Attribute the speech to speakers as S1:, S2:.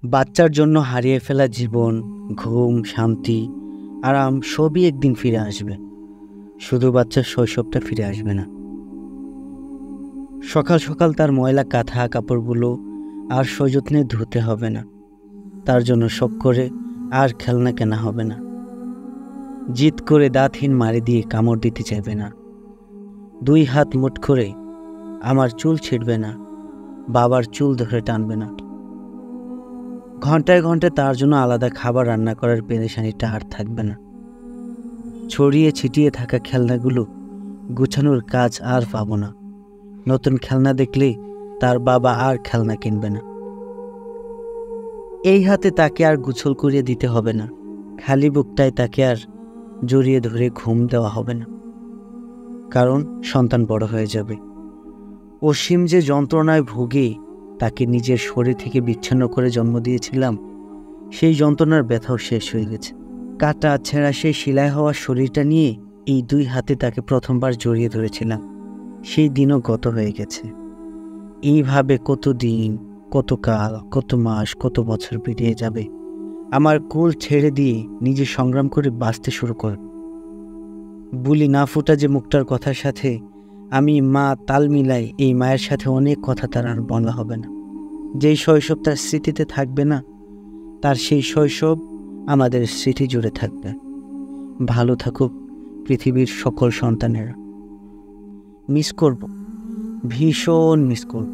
S1: বাচ্চার জন্য হারিয়ে ফেলা জীবন, ঘুম, শান্তি, আরাম সবই একদিন ফিরে আসবে। শুধু বাচ্চার শৈশবটা ফিরে আসবে না। সকাল সকাল তার ময়লা কাঁথা কাপড়গুলো আর সযত্নে ধুতে হবে না। তার জন্য শখ করে আর খেলনা কেনা হবে না। জিদ করে দাঁতহীন মারি দিয়ে কামড় দিতে চাইবে না। 2 হাত মুঠ করে আমার চুল ছিঁড়বে না, বাবার চুল ধরে টানবে না। ঘন্টায় ঘন্টায় তার জন্য আলাদা খাবার রান্না করার পেরেশানিটা আর থাকবে না। ছড়িয়ে ছিটিয়ে থাকা খেলনাগুলো গুছানোর কাজ আর পাবো না। নতুন খেলনা দেখলেই তার বাবা আর খেলনা কিনবে না। এই হাতে তাকে আর গোসল করিয়ে দিতে হবে না। খালি বুকটায় তাকে আর জড়িয়ে ধরে ঘুম দেওয়া হবে না। কারণ সন্তান বড় হয়ে যাবে। অসীম যে যন্ত্রণায় ভুগে তাকে নিজের শরীর থেকে বিচ্ছিন্ন করে জন্ম দিয়েছিলাম, সেই যন্ত্রণার ব্যথাও শেষ হয়ে গেছে। কাটা ছেঁড়া সেই শিলায় হওয়া শরীরটা নিয়ে এই 2 হাতে তাকে প্রথমবার জড়িয়ে ধরেছিলাম, সেই দিনও গত হয়ে গেছে। এইভাবে কত দিন, কত কাল, কত মাস, কত বছর পেরিয়ে যাবে। আমার কোল ছেড়ে দিয়ে নিজে সংগ্রাম করে বাঁচতে শুরু কর। বুলি না ফোটা যে মুখটার কথার সাথে আমি মা তাল মিলাই, এই মায়ের সাথে অনেক কথা তার আর বলা হবে না। যেই শৈশব তার স্মৃতিতে থাকবে না, তার সেই শৈশব আমাদের স্মৃতি জুড়ে থাকবে। ভালো থাকুক পৃথিবীর সকল সন্তানেরা। মিস করব, ভীষণ মিস করব।